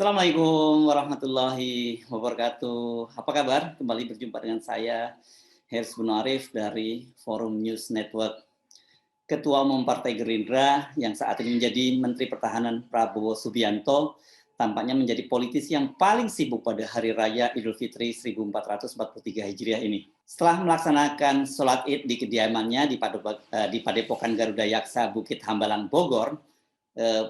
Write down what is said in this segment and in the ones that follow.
Assalamualaikum warahmatullahi wabarakatuh. Apa kabar? Kembali berjumpa dengan saya, Hersy Arif dari Forum News Network. Ketua Umum Partai Gerindra yang saat ini menjadi Menteri Pertahanan Prabowo Subianto tampaknya menjadi politisi yang paling sibuk pada Hari Raya Idul Fitri 1443 Hijriah ini. Setelah melaksanakan sholat id di kediamannya di Padepokan Garuda Yaksa Bukit Hambalang Bogor,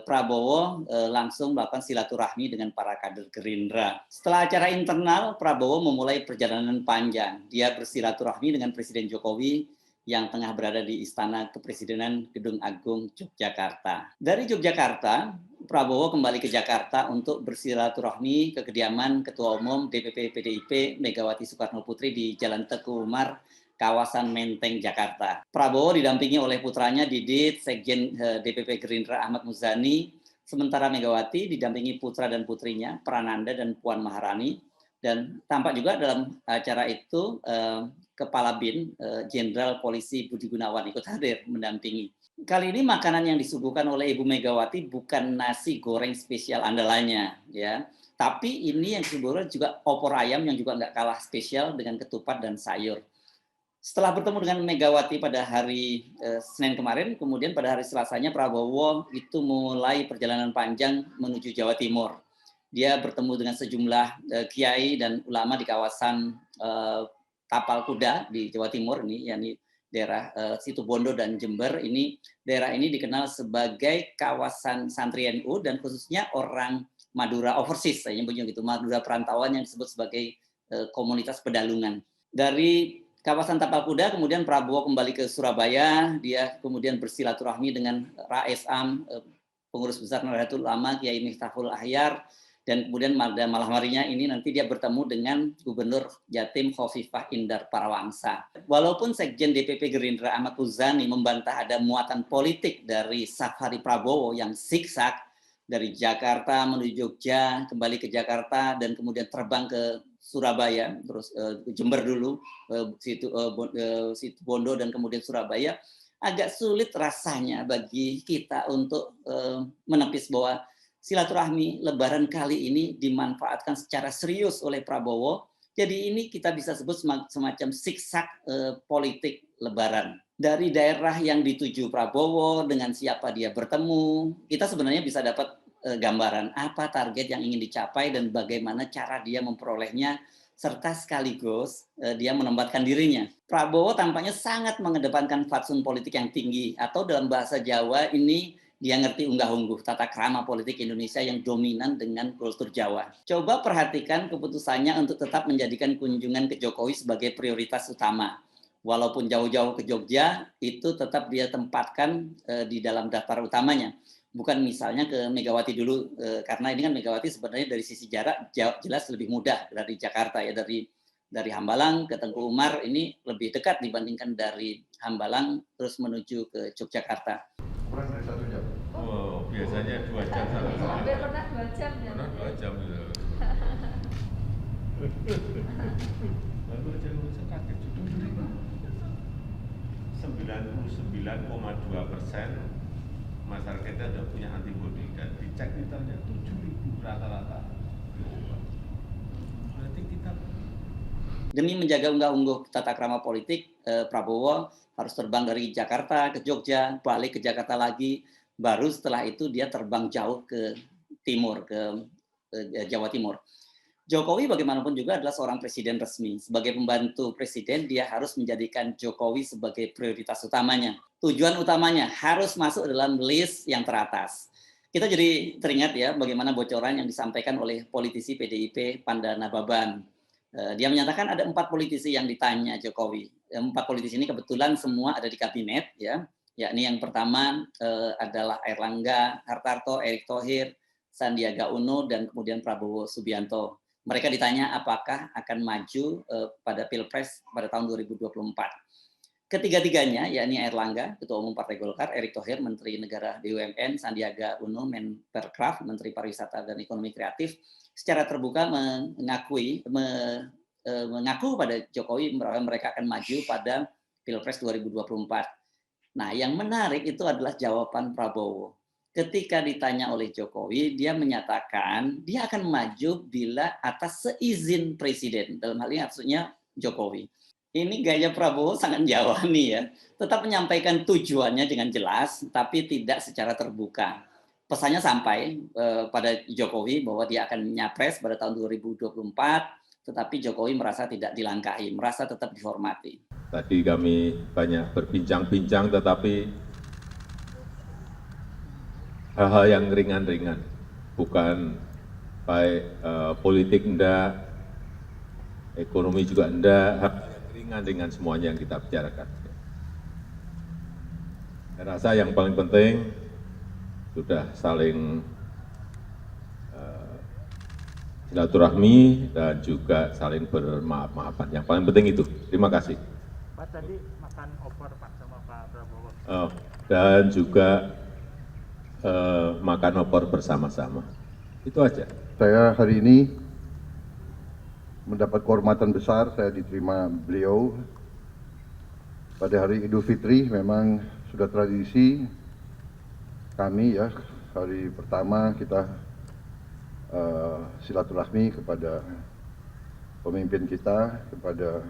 Prabowo langsung melakukan silaturahmi dengan para kader Gerindra. Setelah acara internal, Prabowo memulai perjalanan panjang. Dia bersilaturahmi dengan Presiden Jokowi yang tengah berada di Istana Kepresidenan Gedung Agung Yogyakarta. Dari Yogyakarta, Prabowo kembali ke Jakarta untuk bersilaturahmi ke kediaman Ketua Umum DPP PDIP Megawati Soekarnoputri di Jalan Teguh Umar, kawasan Menteng, Jakarta. Prabowo didampingi oleh putranya Didit, Sekjen DPP Gerindra Ahmad Muzani, sementara Megawati didampingi putra dan putrinya Prananda dan Puan Maharani, dan tampak juga dalam acara itu Kepala BIN Jenderal Polisi Budi Gunawan ikut hadir mendampingi. Kali ini makanan yang disuguhkan oleh Ibu Megawati bukan nasi goreng spesial andalannya, ya. Tapi ini yang disuguhkan juga opor ayam yang juga nggak kalah spesial dengan ketupat dan sayur. Setelah bertemu dengan Megawati pada hari Senin kemarin, kemudian pada hari Selasanya Prabowo itu mulai perjalanan panjang menuju Jawa Timur. Dia bertemu dengan sejumlah kiai dan ulama di kawasan Tapal Kuda di Jawa Timur ini, yakni daerah Situbondo dan Jember. Daerah ini dikenal sebagai kawasan santri NU dan khususnya orang Madura overseas, saya nyebutnya gitu, Madura perantauan yang disebut sebagai komunitas pedalungan. Dari kawasan Tapal Kuda, kemudian Prabowo kembali ke Surabaya, dia kemudian bersilaturahmi dengan Rais Am, pengurus besar Nahdlatul Ulama, Kiai Miftahul Ahyar, dan kemudian malam harinya ini nanti dia bertemu dengan Gubernur Jatim Khofifah Indar Parawangsa. Walaupun Sekjen DPP Gerindra Ahmad Muzani membantah ada muatan politik dari safari Prabowo yang zigzag dari Jakarta menuju Jogja, kembali ke Jakarta, dan kemudian terbang ke Surabaya, terus Jember dulu, Situbondo, dan kemudian Surabaya, agak sulit rasanya bagi kita untuk menepis bahwa silaturahmi Lebaran kali ini dimanfaatkan secara serius oleh Prabowo. Jadi ini kita bisa sebut semacam zigzag politik Lebaran. Dari daerah yang dituju Prabowo, dengan siapa dia bertemu, kita sebenarnya bisa dapat gambaran apa target yang ingin dicapai dan bagaimana cara dia memperolehnya, serta sekaligus dia menempatkan dirinya. Prabowo tampaknya sangat mengedepankan fatsun politik yang tinggi, atau dalam bahasa Jawa ini dia ngerti unggah-ungguh tata krama politik Indonesia yang dominan dengan kultur Jawa. Coba perhatikan keputusannya untuk tetap menjadikan kunjungan ke Jokowi sebagai prioritas utama. Walaupun jauh-jauh ke Jogja, itu tetap dia tempatkan di dalam daftar utamanya. Bukan misalnya ke Megawati dulu, karena ini kan Megawati sebenarnya dari sisi jarak jelas lebih mudah dari Jakarta, ya, dari Hambalang ke Tengku Umar ini lebih dekat dibandingkan dari Hambalang terus menuju ke Yogyakarta. Kurang dari 1 jam. Oh, biasanya 2 jam sampai Hampir pernah 2 jam ya. pernah 2 jam itu. Lalu aja saya kaget juga. 99,2% masyarakat kita sudah punya antibodi, dan dicek titernya 7.000 rata-rata. Berarti kita Demi menjaga unggah-ungguh tata krama politik, Prabowo harus terbang dari Jakarta ke Jogja, balik ke Jakarta lagi, baru setelah itu dia terbang jauh ke timur, ke Jawa Timur. Jokowi bagaimanapun juga adalah seorang presiden resmi. Sebagai pembantu presiden, dia harus menjadikan Jokowi sebagai prioritas utamanya. Tujuan utamanya harus masuk dalam list yang teratas. Kita jadi teringat ya bagaimana bocoran yang disampaikan oleh politisi PDIP Pandana Baban. Dia menyatakan ada 4 politisi yang ditanya Jokowi. 4 politisi ini kebetulan semua ada di kabinet, ya. Yakni yang pertama adalah Airlangga Hartarto, Erick Thohir, Sandiaga Uno, dan kemudian Prabowo Subianto. Mereka ditanya apakah akan maju pada Pilpres pada tahun 2024. Ketiga-tiganya, yakni Airlangga, Ketua Umum Partai Golkar, Erick Thohir, Menteri Negara BUMN, Sandiaga Uno, Menparekraf, Menteri Pariwisata dan Ekonomi Kreatif, secara terbuka mengaku pada Jokowi bahwa mereka akan maju pada Pilpres 2024. Nah, yang menarik itu adalah jawaban Prabowo. ketika ditanya oleh Jokowi, dia menyatakan dia akan maju bila atas seizin presiden. Dalam hal ini maksudnya Jokowi. Ini gaya Prabowo sangat Jawa nih ya. Tetap menyampaikan tujuannya dengan jelas, tapi tidak secara terbuka. Pesannya sampai pada Jokowi bahwa dia akan nyapres pada tahun 2024, tetapi Jokowi merasa tidak dilangkahi, merasa tetap dihormati. Tadi kami banyak berbincang-bincang, tetapi hal-hal yang ringan-ringan, bukan baik politik enggak, ekonomi juga enggak, hal yang ringan-ringan semuanya yang kita bicarakan. Saya rasa yang paling penting sudah saling silaturahmi dan juga saling bermaaf-maafan. Yang paling penting itu. Terima kasih. Pak, tadi makan opor Pak sama Pak Prabowo. Dan juga makan opor bersama-sama. Itu aja. Saya hari ini mendapat kehormatan besar, saya diterima beliau pada hari Idul Fitri. Memang sudah tradisi kami ya, hari pertama kita silaturahmi kepada pemimpin kita, kepada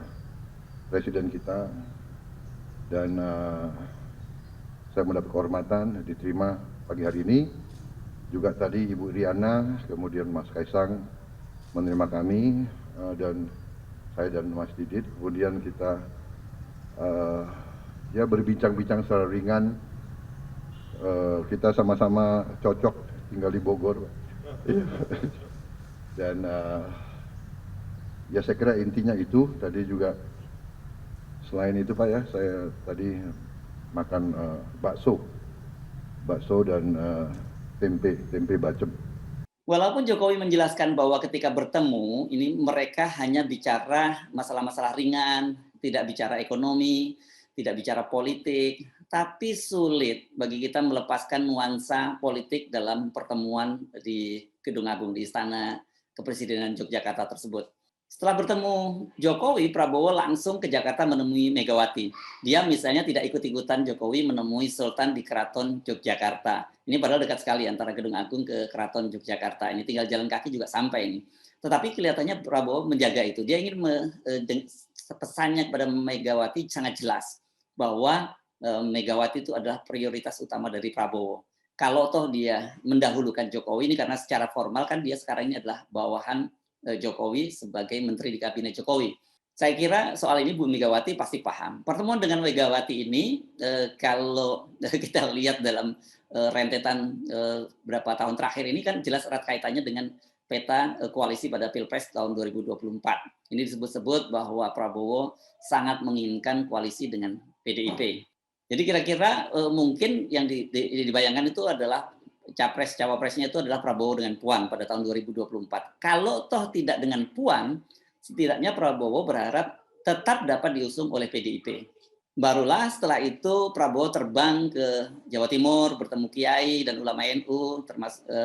presiden kita, dan saya mendapat kehormatan diterima pagi hari ini. Juga tadi Ibu Riana, kemudian Mas Kaisang menerima kami, dan saya dan Mas Didit. Kemudian kita ya berbincang-bincang secara ringan. Kita sama-sama cocok tinggal di Bogor, dan ya saya kira intinya itu. Tadi juga selain itu Pak ya, saya tadi makan bakso dan tempe bacem. Walaupun Jokowi menjelaskan bahwa ketika bertemu, ini mereka hanya bicara masalah-masalah ringan, tidak bicara ekonomi, tidak bicara politik, tapi sulit bagi kita melepaskan nuansa politik dalam pertemuan di Gedung Agung di Istana Kepresidenan Yogyakarta tersebut. Setelah bertemu Jokowi, Prabowo langsung ke Jakarta menemui Megawati. Dia misalnya tidak ikut-ikutan Jokowi menemui Sultan di Keraton Yogyakarta. Ini padahal dekat sekali antara Gedung Agung ke Keraton Yogyakarta. Ini tinggal jalan kaki juga sampai ini. Tetapi kelihatannya Prabowo menjaga itu. Dia ingin pesannya kepada Megawati sangat jelas bahwa Megawati itu adalah prioritas utama dari Prabowo. Kalau toh dia mendahulukan Jokowi ini karena secara formal kan dia sekarang ini adalah bawahan Jokowi sebagai menteri di kabinet Jokowi. Saya kira soal ini Bu Megawati pasti paham. Pertemuan dengan Megawati ini kalau kita lihat dalam rentetan berapa tahun terakhir ini kan jelas erat kaitannya dengan peta koalisi pada Pilpres tahun 2024. Ini disebut-sebut bahwa Prabowo sangat menginginkan koalisi dengan PDIP. Jadi kira-kira mungkin yang dibayangkan itu adalah Cawapresnya itu adalah Prabowo dengan Puan pada tahun 2024. Kalau toh tidak dengan Puan, setidaknya Prabowo berharap tetap dapat diusung oleh PDIP. Barulah setelah itu Prabowo terbang ke Jawa Timur, bertemu Kiai dan ulama NU,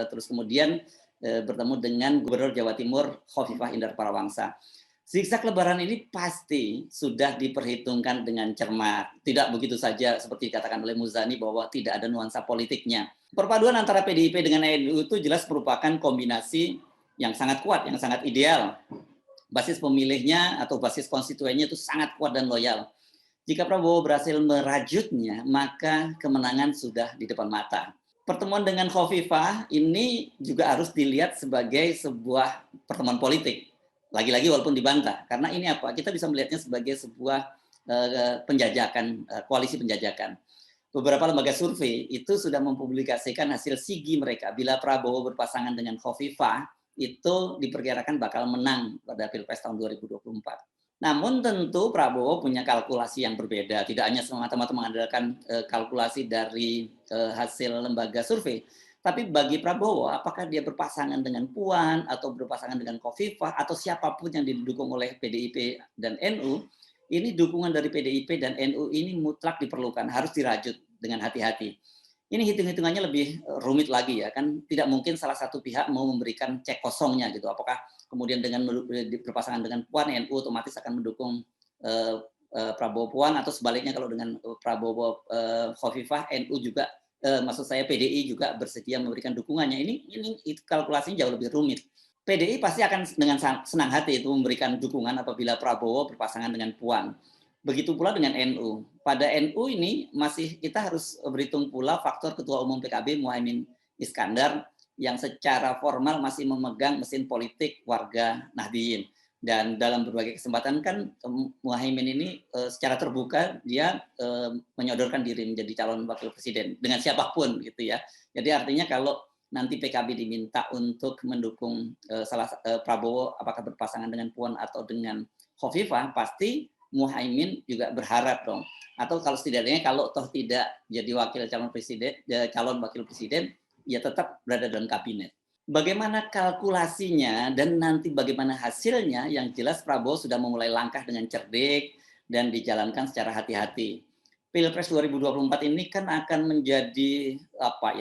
terus kemudian bertemu dengan Gubernur Jawa Timur Khofifah Indar Parawangsa. Zigzag Lebaran ini pasti sudah diperhitungkan dengan cermat. Tidak begitu saja seperti dikatakan oleh Muzani bahwa tidak ada nuansa politiknya. Perpaduan antara PDIP dengan NU itu jelas merupakan kombinasi yang sangat kuat, yang sangat ideal. Basis pemilihnya atau basis konstituennya itu sangat kuat dan loyal. Jika Prabowo berhasil merajutnya, maka kemenangan sudah di depan mata. Pertemuan dengan Khofifah ini juga harus dilihat sebagai sebuah pertemuan politik. Lagi-lagi walaupun dibantah, karena ini apa? Kita bisa melihatnya sebagai sebuah penjajakan, koalisi penjajakan. Beberapa lembaga survei itu sudah mempublikasikan hasil sigi mereka. Bila Prabowo berpasangan dengan Khofifah, itu diperkirakan bakal menang pada Pilpres tahun 2024. Namun tentu Prabowo punya kalkulasi yang berbeda. Tidak hanya semata-mata mengandalkan kalkulasi dari hasil lembaga survei, tapi bagi Prabowo, apakah dia berpasangan dengan Puan atau berpasangan dengan Khofifah atau siapapun yang didukung oleh PDIP dan NU, ini dukungan dari PDIP dan NU ini mutlak diperlukan, harus dirajut dengan hati-hati. Ini hitung-hitungannya lebih rumit lagi ya, kan tidak mungkin salah satu pihak mau memberikan cek kosongnya gitu. Apakah kemudian dengan berpasangan dengan Puan, NU otomatis akan mendukung Prabowo Puan, atau sebaliknya kalau dengan Prabowo Khofifah, NU juga maksud saya PDI juga bersedia memberikan dukungannya. Ini itu kalkulasinya jauh lebih rumit. PDI pasti akan dengan senang hati itu memberikan dukungan apabila Prabowo berpasangan dengan Puan. Begitu pula dengan NU. Pada NU ini masih kita harus berhitung pula faktor Ketua Umum PKB Muhaimin Iskandar yang secara formal masih memegang mesin politik warga Nahdliyin. Dan dalam berbagai kesempatan kan Muhaimin ini secara terbuka dia menyodorkan diri menjadi calon wakil presiden dengan siapapun gitu ya. Jadi artinya kalau nanti PKB diminta untuk mendukung Prabowo apakah berpasangan dengan Puan atau dengan Khofifah, pasti Muhaimin juga berharap dong. Atau kalau setidaknya kalau toh tidak jadi calon wakil presiden, ya tetap berada dalam kabinet. Bagaimana kalkulasinya dan nanti bagaimana hasilnya, yang jelas Prabowo sudah memulai langkah dengan cerdik dan dijalankan secara hati-hati. Pilpres 2024 ini kan akan menjadi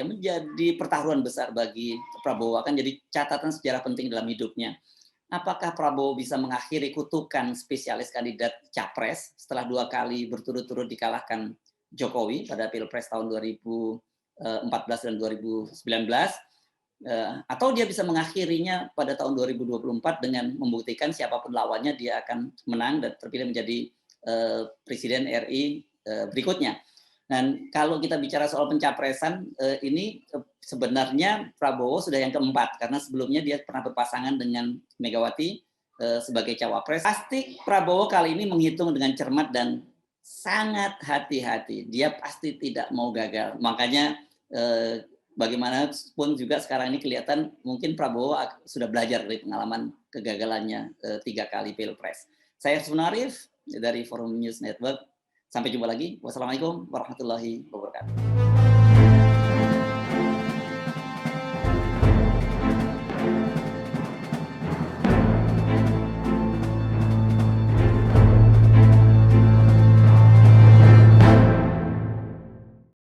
menjadi pertaruhan besar bagi Prabowo, akan jadi catatan sejarah penting dalam hidupnya. Apakah Prabowo bisa mengakhiri kutukan spesialis kandidat capres setelah 2 kali berturut-turut dikalahkan Jokowi pada Pilpres tahun 2014 dan 2019, atau dia bisa mengakhirinya pada tahun 2024 dengan membuktikan siapapun lawannya dia akan menang dan terpilih menjadi Presiden RI berikutnya. Dan kalau kita bicara soal pencapresan, ini sebenarnya Prabowo sudah yang keempat, karena sebelumnya dia pernah berpasangan dengan Megawati sebagai cawapres. Pasti Prabowo kali ini menghitung dengan cermat dan sangat hati-hati. Dia pasti tidak mau gagal. Makanya bagaimanapun juga sekarang ini kelihatan mungkin Prabowo sudah belajar dari pengalaman kegagalannya 3 kali Pilpres. Saya Hersbun Arif dari Forum News Network. Sampai jumpa lagi. Wassalamualaikum warahmatullahi wabarakatuh.